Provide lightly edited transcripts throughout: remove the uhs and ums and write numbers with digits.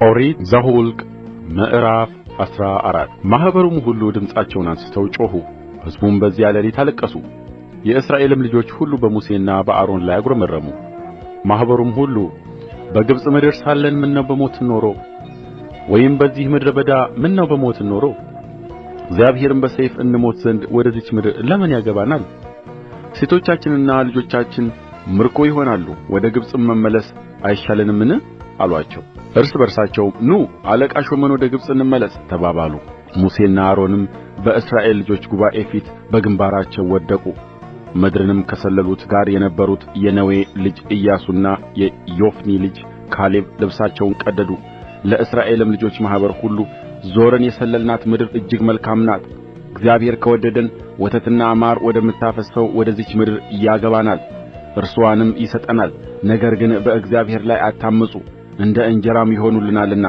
ኦሪት ዘኍልቍ ምዕራፍ 14 ማኅበሩም ሁሉ ድምፃቸውን አንሥተው ጮኹ፣ ሕዝቡም በዚያ ሌሊት አለቀሱ። የእስራኤልም ልጆች ሁሉ በሙሴና በአሮን ላይ አጕረመረሙ። ማኅበሩም ሁሉ በግብፅ ምድር ሳለን ምነው በሞትን ኖሮ፣ ወይም በዚህ ምድረ በዳ ምነው በሞትን ኖሮ! እግዚአብሔርም በሰይፍ እንሞት ዘንድ ወደዚች ምድር ለምን ያገባናል? ሴቶቻችንና ልጆቻችን ምርኮ ይሆናሉ፣ ወደ ግብፅም መመለስ አይሻለንምን? አሉአቸው። እርስ በርሳቸውም ኑ አለቃ ሾመን ወደ ግብፅ እንመለስ ተባባሉ። ሙሴና አሮንም በእስራኤል ልጆች ጉባኤ ፊት በግምባራቸው ወደቁ። ምድርንም ከሰለሉት ጋር የነበሩት የነዌ ልጅ ኢያሱና የዮፎኒ ልጅ ካሌብ ልብሳቸውን ቀደዱ። ለእስራኤልም ልጆች ማኅበር ሁሉ ዞረን የሰለልናት ምድር እጅግ መልካም ናት። እግዚአብሔር ከወደደን ወተትና ማር ወደምታፈስሰው ወደዚች ምድር ያገባናል፣ እርስዋንም ይሰጠናል። ነገር ግን በእግዚአብሔር ላይ አታምፁ፣ እንደ እንጀራም ይሆኑልናልና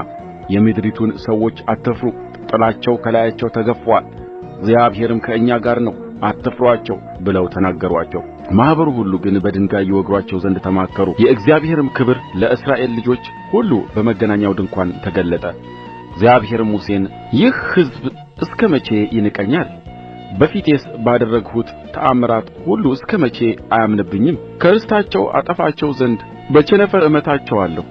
የምድሪቱን ሰዎች አትፍሩ፣ ጥላቸው ከላያቸው ተገፍፎአል፣ እግዚአብሔርም ከእኛ ጋር ነው፣ አትፍሩአቸው ብለው ተናገሩአቸው። ማኅበሩ ሁሉ ግን በድንጋይ ይወግሩአቸው ዘንድ ተማከሩ። የእግዚአብሔርም ክብር ለእስራኤል ልጆች ሁሉ በመገናኛው ድንኳን ተገለጠ። እግዚአብሔርም ሙሴን ይህ ሕዝብ እስከ መቼ ይንቀኛል? በፊቴስ ባደረግሁት ተአምራት ሁሉ እስከ መቼ አያምንብኝም? ከርስታቸው አጠፋቸው ዘንድ በቸነፈር እመታቸዋለሁ፣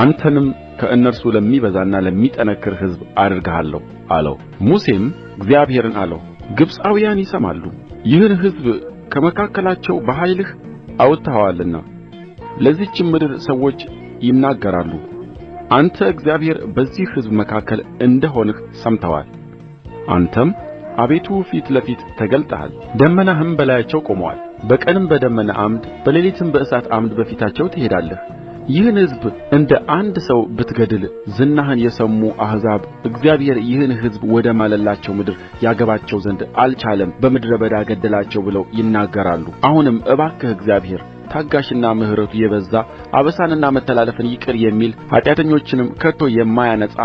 አንተንም ከእነርሱ ለሚበዛና ለሚጠነክር ሕዝብ አደርግሃለሁ አለው። ሙሴም እግዚአብሔርን አለው፣ ግብፃውያን ይሰማሉ፣ ይህን ሕዝብ ከመካከላቸው በኃይልህ አውጥተኸዋልና ለዚህችም ምድር ሰዎች ይናገራሉ። አንተ እግዚአብሔር በዚህ ሕዝብ መካከል እንደ ሆንህ ሰምተዋል። አንተም አቤቱ ፊት ለፊት ተገልጠሃል፣ ደመናህም በላያቸው ቆመዋል። በቀንም በደመና ዓምድ በሌሊትም በእሳት ዓምድ በፊታቸው ትሄዳለህ። ይህን ሕዝብ እንደ አንድ ሰው ብትገድል ዝናህን የሰሙ አሕዛብ እግዚአብሔር ይህን ሕዝብ ወደ ማለላቸው ምድር ያገባቸው ዘንድ አልቻለም፣ በምድረ በዳ ገደላቸው ብለው ይናገራሉ። አሁንም እባክህ እግዚአብሔር ታጋሽና ምሕረቱ የበዛ አበሳንና መተላለፍን ይቅር የሚል ኃጢአተኞችንም ከቶ የማያነጻ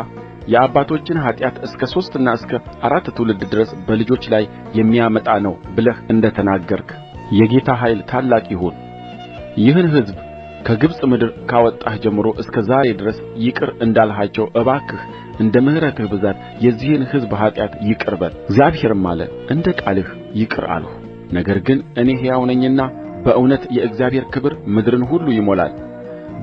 የአባቶችን ኃጢአት እስከ 3 እና እስከ 4 ትውልድ ድረስ በልጆች ላይ የሚያመጣ ነው ብለህ እንደ ተናገርክ የጌታ ኃይል ታላቅ ይሁን። ይህን ሕዝብ ከግብፅ ምድር ካወጣህ ጀምሮ እስከ ዛሬ ድረስ ይቅር እንዳልሃቸው እባክህ እንደ ምሕረትህ ብዛት የዚህን ሕዝብ ኃጢአት ይቅር በል። እግዚአብሔርም አለ፣ እንደ ቃልህ ይቅር አልሁ። ነገር ግን እኔ ሕያው ነኝና በእውነት የእግዚአብሔር ክብር ምድርን ሁሉ ይሞላል።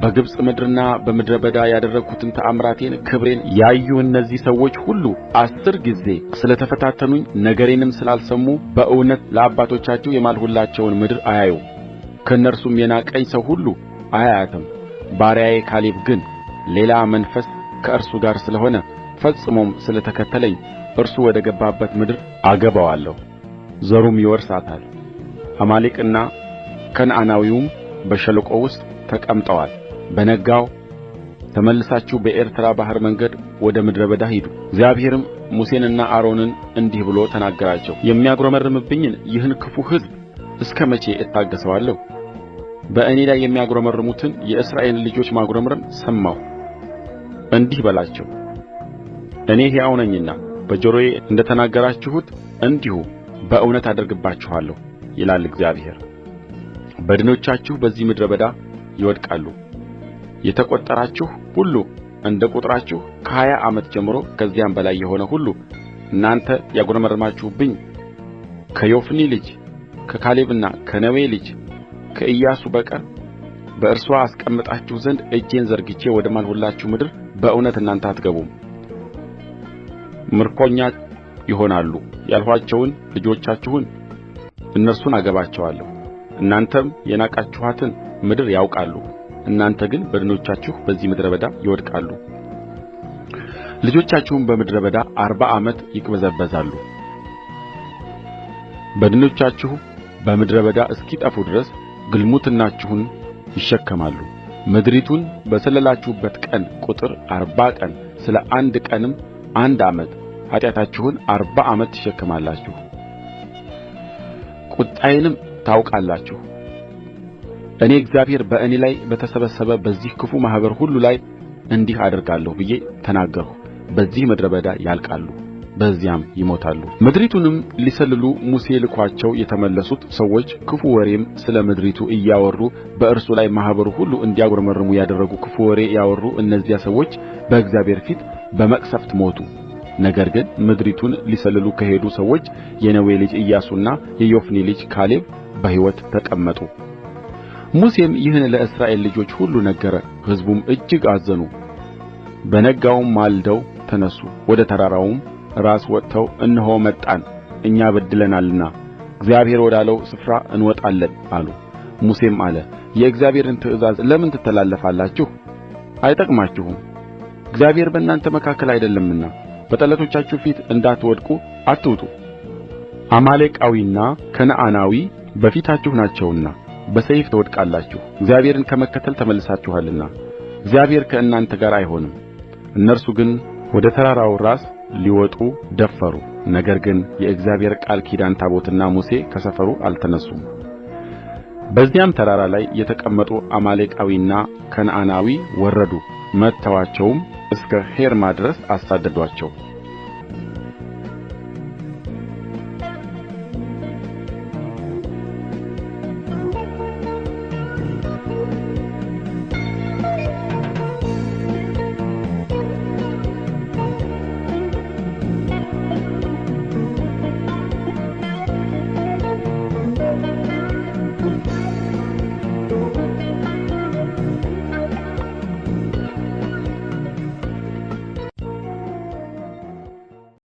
በግብፅ ምድርና በምድረ በዳ ያደረግሁትን ተአምራቴን ክብሬን ያዩ እነዚህ ሰዎች ሁሉ 10 ጊዜ ስለ ተፈታተኑኝ ነገሬንም ስላልሰሙ በእውነት ለአባቶቻቸው የማልሁላቸውን ምድር አያዩም። ከእነርሱም የናቀኝ ሰው ሁሉ አያያትም። ባሪያዬ ካሌብ ግን ሌላ መንፈስ ከእርሱ ጋር ስለሆነ ፈጽሞም ስለ ተከተለኝ እርሱ ወደ ገባባት ምድር አገባዋለሁ፣ ዘሩም ይወርሳታል። አማሌቅና ከነዓናዊውም በሸለቆው ውስጥ ተቀምጠዋል። በነጋው ተመልሳችሁ በኤርትራ ባሕር መንገድ ወደ ምድረ በዳ ሂዱ። እግዚአብሔርም ሙሴንና አሮንን እንዲህ ብሎ ተናገራቸው፣ የሚያጕረመርምብኝን ይህን ክፉ ሕዝብ እስከ መቼ እታገሠዋለሁ? በእኔ ላይ የሚያጕረመርሙትን የእስራኤልን ልጆች ማጕረምረም ሰማሁ። እንዲህ በላቸው፣ እኔ ሕያው ነኝና በጆሮዬ እንደ ተናገራችሁት እንዲሁ በእውነት አደርግባችኋለሁ ይላል እግዚአብሔር። በድኖቻችሁ በዚህ ምድረ በዳ ይወድቃሉ። የተቈጠራችሁ ሁሉ እንደ ቍጥራችሁ ከ20 ዓመት ጀምሮ ከዚያም በላይ የሆነ ሁሉ እናንተ ያጕረመረማችሁብኝ ከዮፎኒ ልጅ ከካሌብና ከነዌ ልጅ ከኢያሱ በቀር በእርስዋ አስቀምጣችሁ ዘንድ እጄን ዘርግቼ ወደ ማልሁላችሁ ምድር በእውነት እናንተ አትገቡም። ምርኮኛ ይሆናሉ ያልኋቸውን ልጆቻችሁን እነርሱን አገባቸዋለሁ። እናንተም የናቃችኋትን ምድር ያውቃሉ። እናንተ ግን በድኖቻችሁ በዚህ ምድረ በዳ ይወድቃሉ። ልጆቻችሁም በምድረ በዳ 40 ዓመት ይቅበዘበዛሉ። በድኖቻችሁ በምድረ በዳ እስኪጠፉ ድረስ ግልሙትናችሁን ይሸከማሉ። ምድሪቱን በሰለላችሁበት ቀን ቍጥር 40 ቀን፣ ስለ አንድ ቀንም 1 ዓመት ኃጢአታችሁን 40 ዓመት ትሸከማላችሁ። ቍጣዬንም ታውቃላችሁ። እኔ እግዚአብሔር በእኔ ላይ በተሰበሰበ በዚህ ክፉ ማኅበር ሁሉ ላይ እንዲህ አደርጋለሁ ብዬ ተናገርሁ። በዚህ ምድረ በዳ ያልቃሉ። በዚያም ይሞታሉ። ምድሪቱንም ሊሰልሉ ሙሴ ልኮአቸው የተመለሱት ሰዎች ክፉ ወሬም ስለ ምድሪቱ እያወሩ በእርሱ ላይ ማኅበሩ ሁሉ እንዲያጕረመርሙ ያደረጉ ክፉ ወሬ ያወሩ እነዚያ ሰዎች በእግዚአብሔር ፊት በመቅሠፍት ሞቱ። ነገር ግን ምድሪቱን ሊሰልሉ ከሄዱ ሰዎች የነዌ ልጅ ኢያሱና የዮፎኒ ልጅ ካሌብ በሕይወት ተቀመጡ። ሙሴም ይህን ለእስራኤል ልጆች ሁሉ ነገረ፣ ሕዝቡም እጅግ አዘኑ። በነጋውም ማልደው ተነሡ፣ ወደ ተራራውም ራስ ወጥተው እነሆ መጣን፣ እኛ በድለናልና እግዚአብሔር ወዳለው ስፍራ እንወጣለን አሉ። ሙሴም አለ፣ የእግዚአብሔርን ትእዛዝ ለምን ትተላለፋላችሁ? አይጠቅማችሁም። እግዚአብሔር በእናንተ መካከል አይደለምና በጠላቶቻችሁ ፊት እንዳትወድቁ አትውጡ። አማሌቃዊና ከነዓናዊ በፊታችሁ ናቸውና በሰይፍ ትወድቃላችሁ። እግዚአብሔርን ከመከተል ተመልሳችኋልና እግዚአብሔር ከእናንተ ጋር አይሆንም። እነርሱ ግን ወደ ተራራው ራስ ሊወጡ ደፈሩ። ነገር ግን የእግዚአብሔር ቃል ኪዳን ታቦትና ሙሴ ከሰፈሩ አልተነሱም። በዚያም ተራራ ላይ የተቀመጡ አማሌቃዊና ከነዓናዊ ወረዱ፣ መትተዋቸውም እስከ ሔርማ ድረስ አሳደዱአቸው።